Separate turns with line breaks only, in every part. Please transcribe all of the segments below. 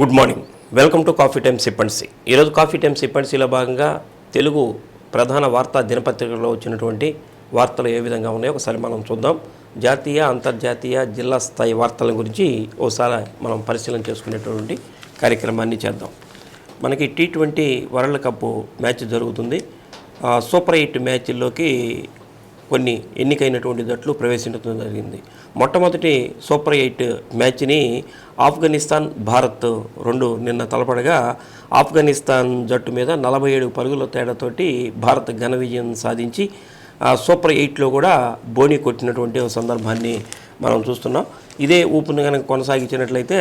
Good morning, welcome to coffee time sip and see. ఈరోజు coffee time sip and సిలో భాగంగా తెలుగు ప్రధాన వార్తా దినపత్రికల్లో వచ్చినటువంటి వార్తలు ఏ విధంగా ఉన్నాయో ఒకసారి మనం చూద్దాం. జాతీయ అంతర్జాతీయ జిల్లా స్థాయి వార్తల గురించి ఒకసారి మనం పరిశీలన చేసుకునేటువంటి కార్యక్రమాన్ని చేద్దాం. మనకి T20 వరల్డ్ కప్ మ్యాచ్ జరుగుతుంది. సూపర్ 8 మ్యాచ్ల్లోకి కొన్ని ఎన్నికైనటువంటి జట్లు ప్రవేశించడం జరిగింది. మొట్టమొదటి సూపర్ 8 మ్యాచ్ని ఆఫ్ఘనిస్తాన్ భారత్ రెండు నిన్న తలపడగా ఆఫ్ఘనిస్తాన్ జట్టు మీద 47 పరుగుల తేడాతోటి భారత్ ఘన విజయం సాధించి సూపర్ 8లో కూడా బోని కొట్టినటువంటి ఒక సందర్భాన్ని మనం చూస్తున్నాం. ఇదే ఊపుని కనుక కొనసాగించినట్లయితే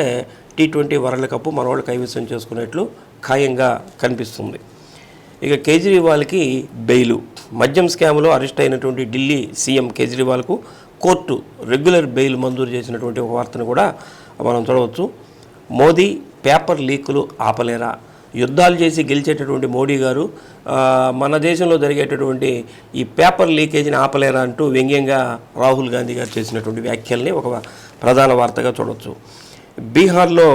T20 వరల్డ్ కప్ మన వాళ్ళు కైవసం చేసుకునేట్లు ఖాయంగా కనిపిస్తుంది. ఇక కేజ్రీవాల్కి బెయిలు. మద్యం స్కామ్లో అరెస్ట్ అయినటువంటి ఢిల్లీ సీఎం కేజ్రీవాల్కు కోర్టు రెగ్యులర్ బెయిల్ మంజూరు చేసినటువంటి ఒక వార్తను కూడా మనం చూడవచ్చు. మోదీ పేపర్ లీకులు ఆపలేరా? యుద్ధాలు చేసి గెలిచేటటువంటి మోడీ గారు మన దేశంలో జరిగేటటువంటి ఈ పేపర్ లీకేజీని ఆపలేరా అంటూ వ్యంగ్యంగా రాహుల్ గాంధీ గారు చేసినటువంటి వ్యాఖ్యల్ని ఒక ప్రధాన వార్తగా చూడవచ్చు. బీహార్లో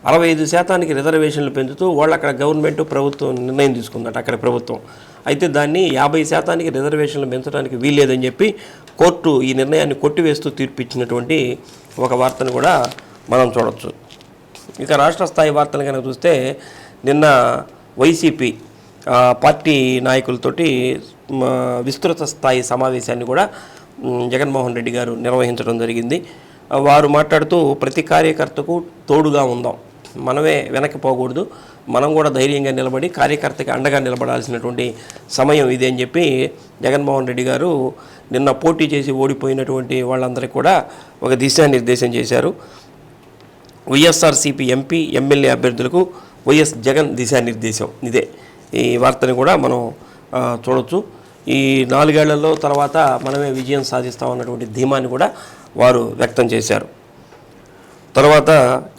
65% రిజర్వేషన్లు పెంచుతూ వాళ్ళు అక్కడ గవర్నమెంట్ ప్రభుత్వం నిర్ణయం తీసుకుందట. అక్కడ ప్రభుత్వం అయితే దాన్ని 50% రిజర్వేషన్లు పెంచడానికి వీల్లేదని చెప్పి కోర్టు ఈ నిర్ణయాన్ని కొట్టివేస్తూ తీర్పిచ్చినటువంటి ఒక వార్తను కూడా మనం చూడవచ్చు. ఇక రాష్ట్ర స్థాయి వార్తలు కనుక చూస్తే నిన్న వైసీపీ పార్టీ నాయకులతోటి విస్తృత స్థాయి సమావేశాన్ని కూడా జగన్మోహన్ రెడ్డి గారు నిర్వహించడం జరిగింది. వారు మాట్లాడుతూ ప్రతి కార్యకర్తకు తోడుగా ఉందాం, మనమే వెనక్కి పోకూడదు, మనం కూడా ధైర్యంగా నిలబడి కార్యకర్తకి అండగా నిలబడాల్సినటువంటి సమయం ఇదే అని చెప్పి జగన్మోహన్ రెడ్డి గారు నిన్న పోటీ చేసి ఓడిపోయినటువంటి వాళ్ళందరికీ కూడా ఒక దిశానిర్దేశం చేశారు. వైఎస్ఆర్సీపీ ఎంపీ ఎమ్మెల్యే అభ్యర్థులకు వైఎస్ జగన్ దిశానిర్దేశం ఇదే. ఈ వార్తని కూడా మనం చూడవచ్చు. ఈ 4 ఏళ్లలో తర్వాత మనమే విజయం సాధిస్తామన్నటువంటి ధీమాన్ని కూడా వారు వ్యక్తం చేశారు. తర్వాత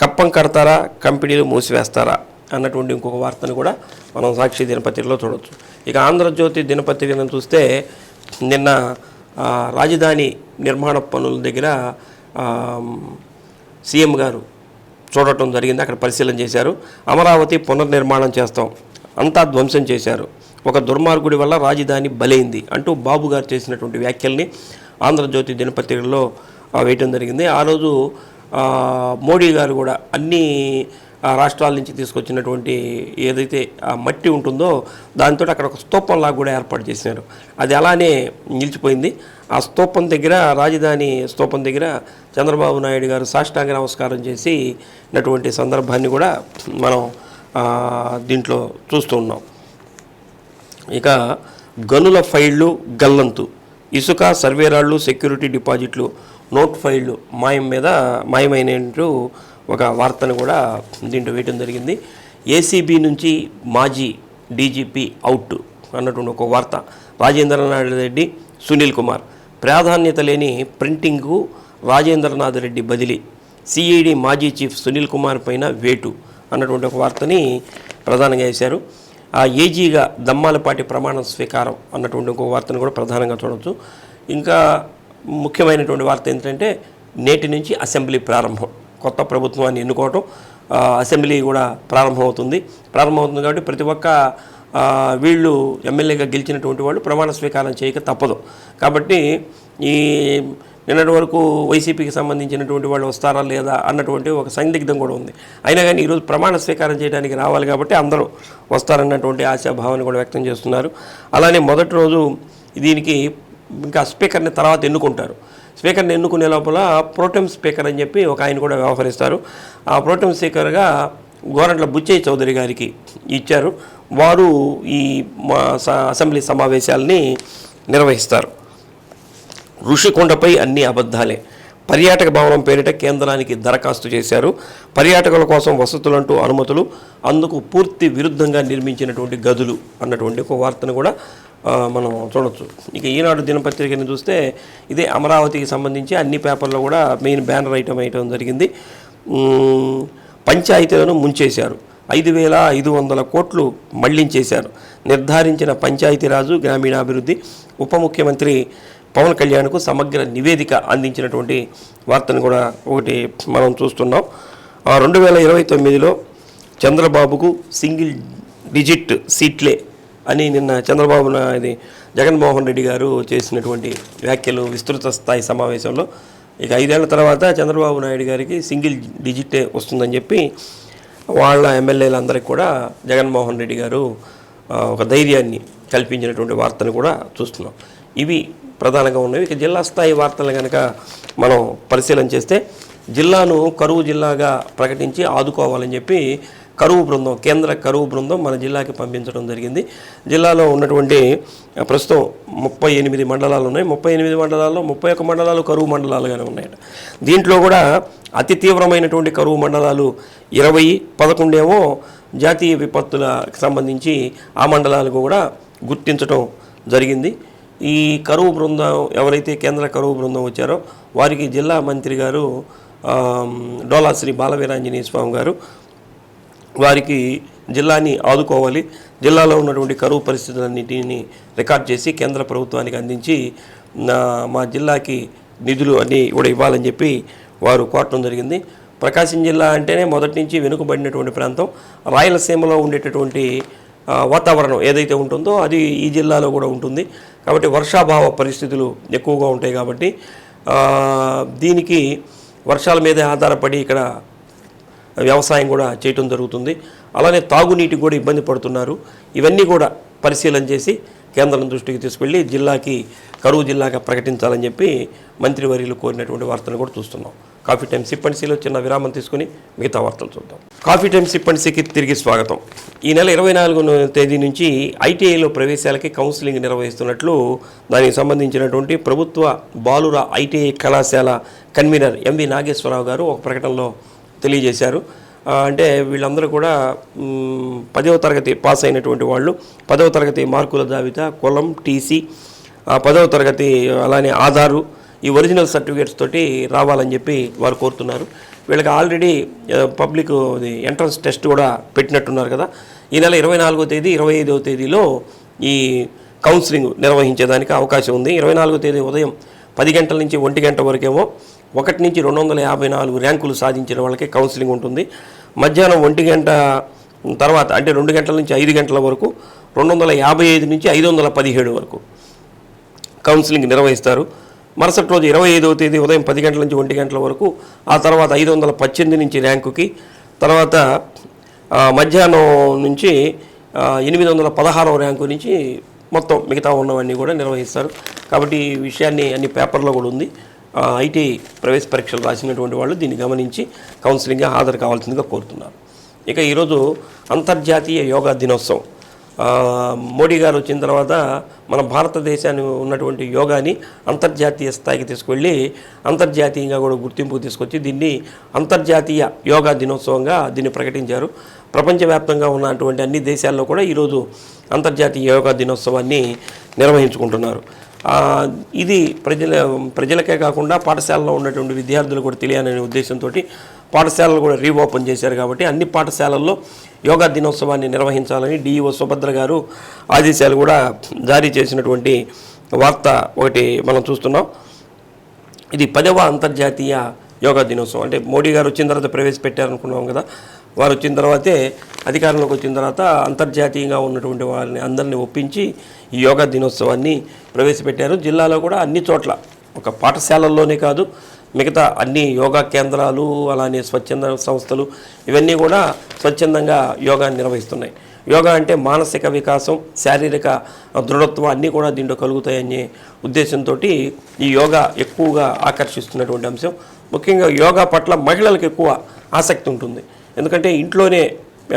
కప్పం కడతారా, కంపెనీలు మూసివేస్తారా అన్నటువంటి ఇంకొక వార్తను కూడా మనం సాక్షి దినపత్రికలో చూడవచ్చు. ఇక ఆంధ్రజ్యోతి దినపత్రికను చూస్తే నిన్న రాజధాని నిర్మాణ పనుల దగ్గర సీఎం గారు చూడటం జరిగింది. అక్కడ పరిశీలన చేశారు. అమరావతి పునర్నిర్మాణం చేస్తాం, అంతా ధ్వంసం చేశారు, ఒక దుర్మార్గుడి వల్ల రాజధాని బలైంది అంటూ బాబు గారు చేసినటువంటి వ్యాఖ్యల్ని ఆంధ్రజ్యోతి దినపత్రికల్లో వేయటం జరిగింది. ఆ రోజు మోడీ గారు కూడా అన్ని రాష్ట్రాల నుంచి తీసుకొచ్చినటువంటి ఏదైతే మట్టి ఉంటుందో దాంతో అక్కడ ఒక స్తూపంలాగా కూడా ఏర్పాటు చేసినారు. అది అలానే నిలిచిపోయింది. ఆ స్తూపం దగ్గర, రాజధాని స్తూపం దగ్గర చంద్రబాబు నాయుడు గారు సాష్టాంగ నమస్కారం చేసినటువంటి సందర్భాన్ని కూడా మనం దీంట్లో చూస్తూ ఉన్నాం. ఇక గనుల ఫైళ్లు గల్లంతు, ఇసుక, సర్వేరాళ్ళు, సెక్యూరిటీ డిపాజిట్లు, నోట్ ఫైళ్లు మాయమైనట్టు ఒక వార్తను కూడా దీంట్లో వేయటం జరిగింది. ఏసీబీ నుంచి మాజీ డీజీపీ అవుట్ అన్నటువంటి ఒక వార్త. రాజేంద్రనాథ్ రెడ్డి, సునీల్ కుమార్ ప్రాధాన్యత లేని ప్రింటింగ్కు రాజేంద్రనాథ్ రెడ్డి బదిలీ, సిఐడి మాజీ చీఫ్ సునీల్ కుమార్ పైన వేటు అన్నటువంటి ఒక వార్తని ప్రధానంగా వేశారు. ఆ ఏజీగా దమ్మాలపాటి ప్రమాణ స్వీకారం అన్నటువంటి ఇంకొక వార్తను కూడా ప్రధానంగా చూడవచ్చు. ఇంకా ముఖ్యమైనటువంటి వార్త ఏంటంటే నేటి నుంచి అసెంబ్లీ ప్రారంభం, కొత్త ప్రభుత్వాన్ని ఎన్నుకోవటం, అసెంబ్లీ కూడా ప్రారంభమవుతుంది కాబట్టి ప్రతి ఒక్క వీళ్ళు ఎమ్మెల్యేగా గెలిచినటువంటి వాళ్ళు ప్రమాణ స్వీకారం చేయక తప్పదు. కాబట్టి ఈ నిన్నటి వరకు వైసీపీకి సంబంధించినటువంటి వాళ్ళు వస్తారా లేదా అన్నటువంటి ఒక సందిగ్ధం కూడా ఉంది. అయినా కానీ ఈరోజు ప్రమాణ స్వీకారం చేయడానికి రావాలి కాబట్టి అందరూ వస్తారన్నటువంటి ఆశాభావాన్ని కూడా వ్యక్తం చేస్తున్నారు. అలానే మొదటి రోజు దీనికి ఇంకా స్పీకర్ని తర్వాత ఎన్నుకుంటారు. స్పీకర్ని ఎన్నుకునే లోపల ప్రోటెం స్పీకర్ అని చెప్పి ఒక ఆయన కూడా వ్యవహరిస్తారు. ఆ ప్రోటెం స్పీకర్గా గోరంట్ల బుచ్చయ్య చౌదరి గారికి ఇచ్చారు. వారు ఈ అసెంబ్లీ సమావేశాలని నిర్వహిస్తారు. ఋషికొండపై అన్ని అబద్ధాలే, పర్యాటక భవనం పేరిట కేంద్రానికి దరఖాస్తు చేశారు. పర్యాటకుల కోసం వసతులంటూ అనుమతులు, అందుకు పూర్తి విరుద్ధంగా నిర్మించినటువంటి గదులు అన్నటువంటి ఒక వార్తను కూడా మనం చూడవచ్చు. ఇక ఈనాడు దినపత్రికను చూస్తే ఇదే అమరావతికి సంబంధించి అన్ని పేపర్లో కూడా మెయిన్ బ్యానర్ ఐటమ్ వేయటం జరిగింది. పంచాయతీలను ముంచేశారు, 5,500 కోట్లు మళ్లించేశారు, నిర్ధారించిన పంచాయతీరాజు గ్రామీణాభివృద్ధి, ఉప ముఖ్యమంత్రి పవన్ కళ్యాణ్కు సమగ్ర నివేదిక అందించినటువంటి వార్తను కూడా ఒకటి మనం చూస్తున్నాం. 2029లో చంద్రబాబుకు సింగిల్ డిజిట్ సీట్లే అని నిన్న చంద్రబాబు ఇది జగన్మోహన్ రెడ్డి గారు చేసినటువంటి వ్యాఖ్యలు విస్తృత స్థాయి సమావేశంలో ఇక 5 ఏళ్ల తర్వాత చంద్రబాబు నాయుడు గారికి సింగిల్ డిజిటే వస్తుందని చెప్పి వాళ్ళ ఎమ్మెల్యేలందరికీ కూడా జగన్మోహన్ రెడ్డి గారు ఒక ధైర్యాన్ని కల్పించినటువంటి వార్తను కూడా చూస్తున్నాం. ఇవి ప్రధానంగా ఉన్నవి. ఇక జిల్లా స్థాయి వార్తలు కనుక మనం పరిశీలన చేస్తే జిల్లాను కరువు జిల్లాగా ప్రకటించి ఆదుకోవాలని చెప్పి కరువు బృందం, కేంద్ర కరువు బృందం మన జిల్లాకి పంపించడం జరిగింది. జిల్లాలో ఉన్నటువంటి ప్రస్తుతం 38 మండలాలు ఉన్నాయి. 38 మండలాల్లో 31 మండలాలు కరువు మండలాలుగానే ఉన్నాయట. దీంట్లో కూడా అతి తీవ్రమైనటువంటి కరువు మండలాలు 20, 11 ఏమో జాతీయ విపత్తులకు సంబంధించి ఆ మండలాలకు కూడా గుర్తించడం జరిగింది. ఈ కరువు బృందం ఎవరైతే కేంద్ర కరువు బృందం వచ్చారో వారికి జిల్లా మంత్రి గారు డోలా శ్రీ బాలవీరాంజనేయ స్వామి గారు వారికి జిల్లాని ఆదుకోవాలి, జిల్లాలో ఉన్నటువంటి కరువు పరిస్థితులన్నింటినీ రికార్డ్ చేసి కేంద్ర ప్రభుత్వానికి అందించి మా జిల్లాకి నిధులు అన్నీ కూడా ఇవ్వాలని చెప్పి వారు కోరటం జరిగింది. ప్రకాశం జిల్లా అంటేనే మొదటి నుంచి వెనుకబడినటువంటి ప్రాంతం. రాయలసీమలో ఉండేటటువంటి వాతావరణం ఏదైతే ఉంటుందో అది ఈ జిల్లాలో కూడా ఉంటుంది. కాబట్టి వర్షాభావ పరిస్థితులు ఎక్కువగా ఉంటాయి. కాబట్టి దీనికి వర్షాల మీదే ఆధారపడి ఇక్కడ వ్యవసాయం కూడా చేయటం జరుగుతుంది. అలానే తాగునీటికి కూడా ఇబ్బంది పడుతున్నారు. ఇవన్నీ కూడా పరిశీలన చేసి కేంద్రం దృష్టికి తీసుకెళ్ళి జిల్లాకి కరువు జిల్లాగా ప్రకటించాలని చెప్పి మంత్రివర్యులు కోరినటువంటి వార్తను కూడా చూస్తున్నాం. కాఫీ టైమ్ సిప్ అండ్ సీలో చిన్న విరామం తీసుకుని మిగతా వార్తలు చూద్దాం. కాఫీ టైమ్ సిప్ అండ్ సీకి తిరిగి స్వాగతం. ఈ నెల 24వ తేదీ నుంచి ఐటీఐలో ప్రవేశాలకి కౌన్సిలింగ్ నిర్వహిస్తున్నట్లు దానికి సంబంధించినటువంటి ప్రభుత్వ బాలుర ఐటీఐ కళాశాల కన్వీనర్ ఎంవి నాగేశ్వరరావు గారు ఒక ప్రకటనలో తెలియజేశారు. అంటే వీళ్ళందరూ కూడా 10వ తరగతి పాస్ అయినటువంటి వాళ్ళు, 10వ తరగతి మార్కుల జాబితా, కులం, టీసీ, 10వ తరగతి అలానే ఆధారు, ఈ ఒరిజినల్ సర్టిఫికేట్స్ తోటి రావాలని చెప్పి వారు కోరుతున్నారు. వీళ్ళకి ఆల్రెడీ పబ్లిక్ ఎంట్రన్స్ టెస్ట్ కూడా పెట్టినట్టున్నారు కదా. ఈ నెల 24వ తేదీ 25వ తేదీలో ఈ కౌన్సిలింగ్ నిర్వహించేదానికి అవకాశం ఉంది. 24వ తేదీ ఉదయం 10 గంటల నుంచి 1 గంట వరకేమో 1 నుంచి 254 ర్యాంకులు సాధించిన వాళ్ళకి కౌన్సిలింగ్ ఉంటుంది. మధ్యాహ్నం 1 గంట తర్వాత అంటే 2 గంటల నుంచి 5 గంటల వరకు 255 నుంచి 517 వరకు కౌన్సిలింగ్ నిర్వహిస్తారు. మరుసటి రోజు 25వ తేదీ ఉదయం 10 గంటల నుంచి 1 గంటల వరకు, ఆ తర్వాత 518 నుంచి ర్యాంకుకి, తర్వాత మధ్యాహ్నం నుంచి 816వ ర్యాంకు నుంచి మొత్తం మిగతా ఉన్నవన్నీ కూడా నిర్వహిస్తారు. కాబట్టి ఈ విషయాన్ని అన్ని పేపర్లో కూడా ఉంది. ఐటీఐ ప్రవేశ పరీక్షలు రాసినటువంటి వాళ్ళు దీన్ని గమనించి కౌన్సిలింగ్గా హాజరు కావాల్సిందిగా కోరుతున్నారు. ఇక ఈరోజు అంతర్జాతీయ యోగా దినోత్సవం. మోడీ గారు వచ్చిన తర్వాత మన భారతదేశాన్ని ఉన్నటువంటి యోగాని అంతర్జాతీయ స్థాయికి తీసుకువెళ్ళి అంతర్జాతీయంగా కూడా గుర్తింపుకు తీసుకొచ్చి దీన్ని అంతర్జాతీయ యోగా దినోత్సవంగా దీన్ని ప్రకటించారు. ప్రపంచవ్యాప్తంగా ఉన్నటువంటి అన్ని దేశాల్లో కూడా ఈరోజు అంతర్జాతీయ యోగా దినోత్సవాన్ని నిర్వహించుకుంటున్నారు. ఇది ప్రజలకే కాకుండా పాఠశాలలో ఉన్నటువంటి విద్యార్థులు కూడా తెలియాలనే ఉద్దేశంతో పాఠశాలలు కూడా రీఓపెన్ చేశారు. కాబట్టి అన్ని పాఠశాలల్లో యోగా దినోత్సవాన్ని నిర్వహించాలని డిఈఓ సుభద్ర గారు ఆదేశాలు కూడా జారీ చేసినటువంటి వార్త ఒకటి మనం చూస్తున్నాం. ఇది 10వ అంతర్జాతీయ యోగా దినోత్సవం. అంటే మోడీ గారు వచ్చిన తర్వాత ప్రవేశపెట్టారనుకున్నాం కదా, వారు వచ్చిన తర్వాతే అధికారంలోకి వచ్చిన తర్వాత అంతర్జాతీయంగా ఉన్నటువంటి వారిని అందరినీ ఒప్పించి ఈ యోగా దినోత్సవాన్ని ప్రవేశపెట్టారు. జిల్లాలో కూడా అన్ని చోట్ల, ఒక పాఠశాలల్లోనే కాదు మిగతా అన్ని యోగా కేంద్రాలు అలానే స్వచ్ఛంద సంస్థలు ఇవన్నీ కూడా స్వచ్ఛందంగా యోగాన్ని నిర్వహిస్తున్నాయి. యోగా అంటే మానసిక వికాసం, శారీరక దృఢత్వం అన్నీ కూడా దీంట్లో కలుగుతాయనే ఉద్దేశంతో ఈ యోగా ఎక్కువగా ఆకర్షిస్తున్నటువంటి అంశం. ముఖ్యంగా యోగా పట్ల మహిళలకు ఎక్కువ ఆసక్తి ఉంటుంది. ఎందుకంటే ఇంట్లోనే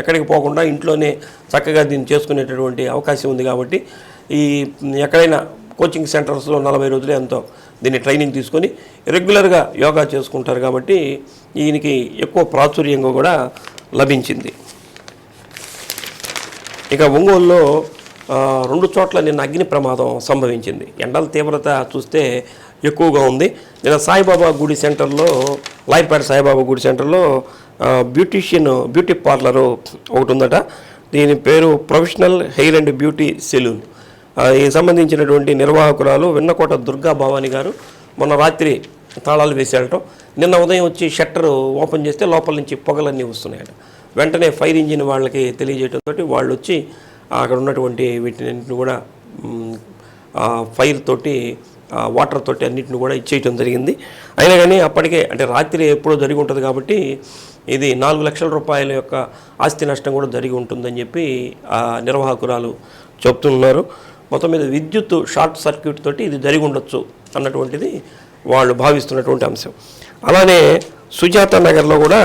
ఎక్కడికి పోకుండా ఇంట్లోనే చక్కగా దీన్ని చేసుకునేటటువంటి అవకాశం ఉంది. కాబట్టి ఈ ఎక్కడైనా కోచింగ్ సెంటర్స్లో 40 రోజులే ఎంతో దీన్ని ట్రైనింగ్ తీసుకొని రెగ్యులర్గా యోగా చేసుకుంటారు. కాబట్టి ఈయనకి ఎక్కువ ప్రాచుర్యంగా కూడా లభించింది. ఇక ఒంగోలులో 2 చోట్ల నిన్న అగ్ని ప్రమాదం సంభవించింది. ఎండల తీవ్రత చూస్తే ఎక్కువగా ఉంది. నిన్న సాయిబాబా గుడి సెంటర్లో, లాయర్పేట సాయిబాబా గుడి సెంటర్లో బ్యూటీ పార్లరు ఒకటి ఉందట. దీని పేరు professional hair and beauty salon. ఈ సంబంధించినటువంటి నిర్వాహకురాలు వెన్నకోట దుర్గా భవాని గారు మొన్న రాత్రి తాళాలు వేసేయటం. నిన్న ఉదయం వచ్చి షట్టర్ ఓపెన్ చేస్తే లోపల నుంచి పొగలన్నీ వస్తున్నాయట. వెంటనే ఫైర్ ఇంజిన్ వాళ్ళకి తెలియజేయడంతో వాళ్ళు వచ్చి అక్కడ ఉన్నటువంటి వీటిని కూడా ఫైర్ తోటి వాటర్ తోటి అన్నింటిని కూడా ఇచ్చేయటం జరిగింది. అయినా కానీ అప్పటికే అంటే రాత్రి ఎప్పుడో జరిగి ఉంటుంది కాబట్టి ఇది 4 లక్షల రూపాయల యొక్క ఆస్తి నష్టం కూడా జరిగి ఉంటుందని చెప్పి నిర్వాహకురాలు చెప్తున్నారు. మొత్తం మీద విద్యుత్ షార్ట్ సర్క్యూట్ తోటి ఇది జరిగి ఉండొచ్చు అన్నటువంటిది వాళ్ళు భావిస్తున్నటువంటి అంశం. అలానే సుజాత నగర్లో కూడా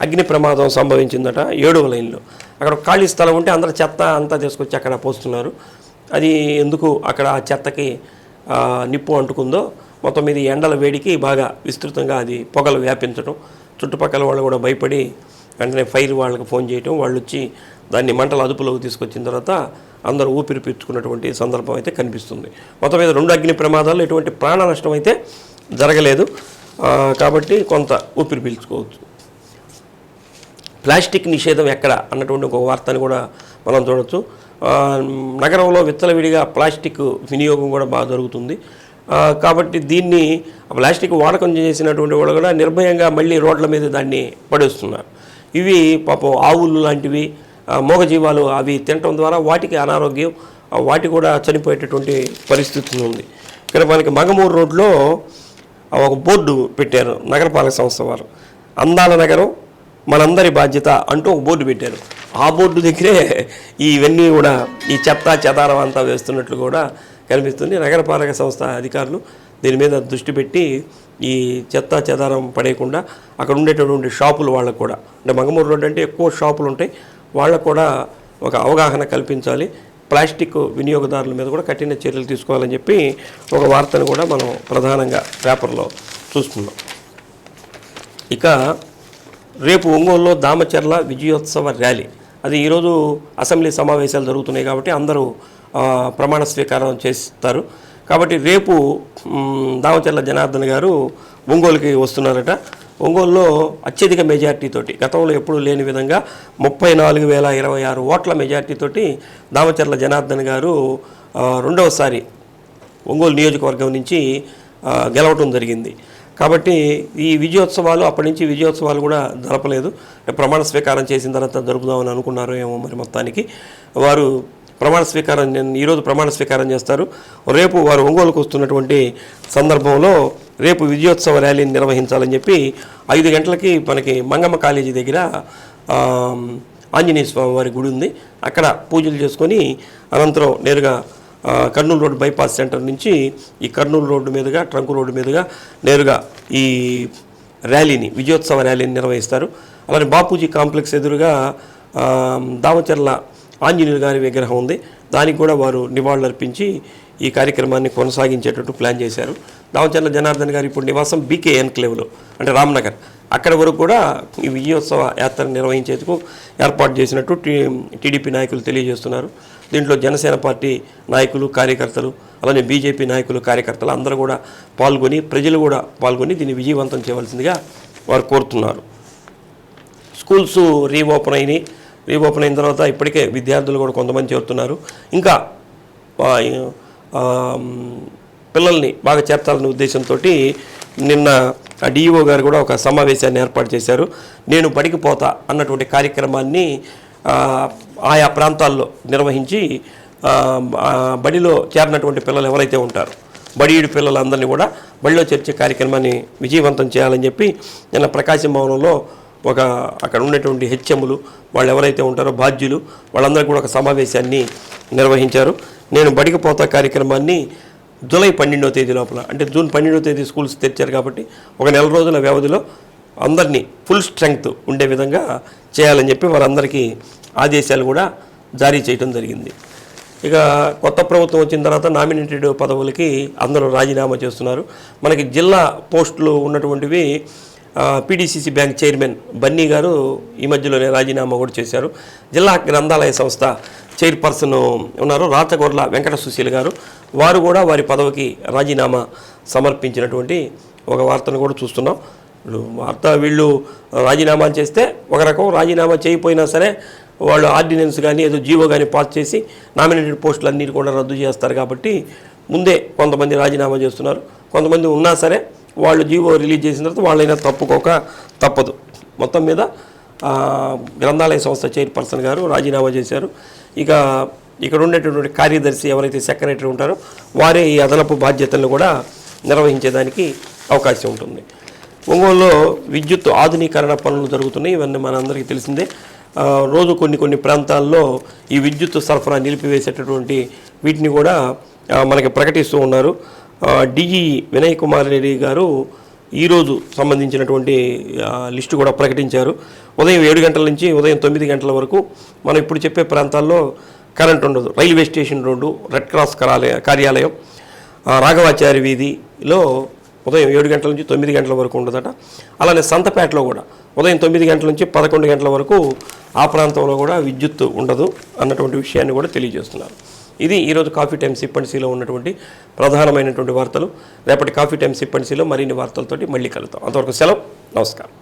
అగ్ని ప్రమాదం సంభవించిందట 7వ లైన్లో. అక్కడ ఖాళీ స్థలం ఉంటే అందరు చెత్త అంతా తీసుకొచ్చి అక్కడ పోస్తున్నారు. అది ఎందుకు అక్కడ ఆ చెత్తకి నిప్పు అంటుకుందో మొత్తం మీద ఎండల వేడికి బాగా విస్తృతంగా అది పొగలు వ్యాపించడం, చుట్టుపక్కల వాళ్ళు కూడా భయపడి వెంటనే ఫైర్ వాళ్ళకి ఫోన్ చేయటం, వాళ్ళు వచ్చి దాన్ని మంటల అదుపులోకి తీసుకొచ్చిన తర్వాత అందరూ ఊపిరి పీల్చుకున్నటువంటి సందర్భం అయితే కనిపిస్తుంది. మొత్తం మీద 2 అగ్ని ప్రమాదాలు ఎటువంటి ప్రాణ నష్టం అయితే జరగలేదు కాబట్టి కొంత ఊపిరి పీల్చుకోవచ్చు. ప్లాస్టిక్ నిషేధం ఎక్కడ అన్నటువంటి ఒక వార్తని కూడా మనం చూడవచ్చు. నగరంలో విత్తలవిడిగా ప్లాస్టిక్ వినియోగం కూడా బాగా జరుగుతుంది కాబట్టి దీన్ని ప్లాస్టిక్ వాడకం చేసినటువంటి వాళ్ళు కూడా నిర్భయంగా మళ్ళీ రోడ్ల మీద దాన్ని పడేస్తున్నారు. ఇవి పాపం ఆవులు లాంటివి మూగజీవాలు అవి తినటం ద్వారా వాటికి అనారోగ్యం, వాటి కూడా చనిపోయేటటువంటి పరిస్థితి ఉంది. ఇక్కడ మనకి మంగమూరు రోడ్లో ఒక బోర్డు పెట్టారు నగరపాలక సంస్థ వారు, అందాల నగరం మనందరి బాధ్యత అంటూ ఒక బోర్డు పెట్టారు. ఆ బోర్డు దగ్గరే ఇవన్నీ కూడా ఈ చెత్త చెదారం అంతా వేస్తున్నట్లు కూడా కనిపిస్తుంది. నగరపాలక సంస్థ అధికారులు దీని మీద దృష్టి పెట్టి ఈ చెత్త చెదారం పడేయకుండా అక్కడ ఉండేటటువంటి షాపులు వాళ్ళకు కూడా, అంటే మంగమూరు రోడ్డు అంటే ఎక్కువ షాపులు ఉంటాయి, వాళ్ళకు కూడా ఒక అవగాహన కల్పించాలి. ప్లాస్టిక్ వినియోగదారుల మీద కూడా కఠిన చర్యలు తీసుకోవాలని చెప్పి ఒక వార్తను కూడా మనం ప్రధానంగా పేపర్లో చూస్తున్నాం. ఇక రేపు ఒంగోలులో దామచర్ల విజయోత్సవ ర్యాలీ, అది ఈరోజు అసెంబ్లీ సమావేశాలు జరుగుతున్నాయి కాబట్టి అందరూ ప్రమాణ స్వీకారం చేస్తారు. కాబట్టి రేపు దామచర్ల జనార్దన్ గారు ఒంగోలుకి వస్తున్నారట. ఒంగోలులో అత్యధిక మెజార్టీతోటి, గతంలో ఎప్పుడూ లేని విధంగా 34,026 ఓట్ల మెజార్టీతోటి దామచర్ల జనార్దన్ గారు రెండవసారి ఒంగోలు నియోజకవర్గం నుంచి గెలవటం జరిగింది. కాబట్టి ఈ విజయోత్సవాలు అప్పటి నుంచి విజయోత్సవాలు కూడా జరపలేదు. ప్రమాణ స్వీకారం చేసిన తర్వాత జరుపుదామని అనుకున్నారు ఏమో మరి. మొత్తానికి వారు ఈరోజు ప్రమాణ స్వీకారం చేస్తారు. రేపు వారు ఒంగోలుకు వస్తున్నటువంటి సందర్భంలో రేపు విజయోత్సవ ర్యాలీని నిర్వహించాలని చెప్పి 5 గంటలకి మనకి మంగమ్మ కాలేజీ దగ్గర ఆంజనేయ స్వామి వారి గుడి ఉంది, అక్కడ పూజలు చేసుకొని అనంతరం నేరుగా కర్నూలు రోడ్ బైపాస్ సెంటర్ నుంచి ఈ కర్నూలు రోడ్డు మీదుగా ట్రంక్ రోడ్డు మీదుగా నేరుగా ఈ విజయోత్సవ ర్యాలీని నిర్వహిస్తారు. అలానే బాపూజీ కాంప్లెక్స్ ఎదురుగా దామచర్ల ఆంజనేయులు గారి విగ్రహం ఉంది, దానికి కూడా వారు నివాళులర్పించి ఈ కార్యక్రమాన్ని కొనసాగించేటట్టు ప్లాన్ చేశారు. దామచర్ల జనార్దన్ గారు ఇప్పుడు నివాసం బీకే ఎన్క్లేవ్లో, అంటే రామ్నగర్, అక్కడి వరకు కూడా ఈ విజయోత్సవ యాత్ర నిర్వహించేందుకు ఏర్పాటు చేసినట్టు టీడీపీ నాయకులు తెలియజేస్తున్నారు. దీంట్లో జనసేన పార్టీ నాయకులు కార్యకర్తలు, అలానే బీజేపీ నాయకులు కార్యకర్తలు అందరూ కూడా పాల్గొని, ప్రజలు కూడా పాల్గొని దీన్ని విజయవంతం చేయవలసిందిగా వారు కోరుతున్నారు. స్కూల్స్ రీఓపెన్ అయిన తర్వాత ఇప్పటికే విద్యార్థులు కూడా కొంతమంది చేరుతున్నారు. ఇంకా పిల్లల్ని బాగా చేర్చాలనే ఉద్దేశంతో నిన్న డిఈఓ గారు కూడా ఒక సమావేశాన్ని ఏర్పాటు చేశారు. నేను బడికి పోతా అన్నటువంటి కార్యక్రమాన్ని ఆయా ప్రాంతాల్లో నిర్వహించి బడిలో చేరినటువంటి పిల్లలు ఎవరైతే ఉంటారో బడియుడి పిల్లలందరినీ కూడా బడిలో చేర్చే కార్యక్రమాన్ని విజయవంతం చేయాలని చెప్పి నిన్న ప్రకాశం భవనంలో అక్కడ ఉన్నటువంటి హెచ్ఎంలు వాళ్ళు ఎవరైతే ఉంటారో బాధ్యులు వాళ్ళందరూ కూడా ఒక సమావేశాన్ని నిర్వహించారు. నేను బడికి పోతా కార్యక్రమాన్ని జూలై 12వ తేదీ లోపల, అంటే జూన్ 12వ తేదీ స్కూల్స్ తెరిచారు కాబట్టి ఒక నెల రోజుల వ్యవధిలో అందరినీ ఫుల్ స్ట్రెంగ్త్ ఉండే విధంగా చేయాలని చెప్పి వారందరికీ ఆదేశాలు కూడా జారీ చేయడం జరిగింది. ఇక కొత్త ప్రభుత్వం వచ్చిన తర్వాత నామినేటెడ్ పదవులకి అందరూ రాజీనామా చేస్తున్నారు. మనకి జిల్లా పోస్టులు ఉన్నటువంటివి పీడీసీసీ బ్యాంక్ చైర్మన్ బన్నీ గారు ఈ మధ్యలోనే రాజీనామా కూడా చేశారు. జిల్లా గ్రంథాలయ సంస్థ చైర్పర్సన్ ఉన్నారు రాచగొర్ల వెంకట సుశీల్ గారు, వారు కూడా వారి పదవికి రాజీనామా సమర్పించినటువంటి ఒక వార్తను కూడా చూస్తున్నాం. వీళ్ళు రాజీనామా చేస్తే ఒక రకం, రాజీనామా చేయకపోయినా సరే వాళ్ళు ఆర్డినెన్స్ కానీ ఏదో జీవో కానీ పాస్ చేసి నామినేటెడ్ పోస్టులు అన్నిటి కూడా రద్దు చేస్తారు కాబట్టి ముందే కొంతమంది రాజీనామా చేస్తున్నారు. కొంతమంది ఉన్నా సరే వాళ్ళు జీవో రిలీజ్ చేసిన తర్వాత వాళ్ళైనా తప్పుకోక తప్పదు. మొత్తం మీద గ్రంథాలయ సంస్థ చైర్పర్సన్ గారు రాజీనామా చేశారు. ఇక ఇక్కడ ఉండేటటువంటి కార్యదర్శి ఎవరైతే సెక్రటరీ ఉంటారో వారే ఈ అదనపు బాధ్యతలను కూడా నిర్వహించేదానికి అవకాశం ఉంటుంది. ఒంగోలులో విద్యుత్ ఆధునీకరణ పనులు జరుగుతున్నాయి. ఇవన్నీ మనందరికీ తెలిసిందే. రోజు కొన్ని ప్రాంతాల్లో ఈ విద్యుత్ సరఫరా నిలిపివేసేటటువంటి వీటిని కూడా మనకి ప్రకటిస్తూ ఉన్నారు. డిఈ వినయ్ కుమార్ రెడ్డి గారు ఈరోజు సంబంధించినటువంటి లిస్టు కూడా ప్రకటించారు. ఉదయం 7 గంటల నుంచి ఉదయం 9 గంటల వరకు మనం ఇప్పుడు చెప్పే ప్రాంతాల్లో కరెంట్ ఉండదు. Railway station road, red cross కార్యాలయం, రాఘవాచారి వీధిలో ఉదయం 7 గంటల నుంచి 9 గంటల వరకు ఉండదట. అలానే సంతపేటలో కూడా ఉదయం 9 గంటల నుంచి 11 గంటల వరకు ఆ ప్రాంతంలో కూడా విద్యుత్ ఉండదు అన్నటువంటి విషయాన్ని కూడా తెలియజేస్తున్నారు. ఇది ఈరోజు కాఫీ టైమ్ సిప్ అండ్ సీలో ఉన్నటువంటి ప్రధానమైనటువంటి వార్తలు. రేపటి కాఫీ టైమ్ సిప్ అండ్ సీలో మరిన్ని వార్తలతోటి మళ్ళీ కలుద్దాం. అంతవరకు సెలవు, నమస్కారం.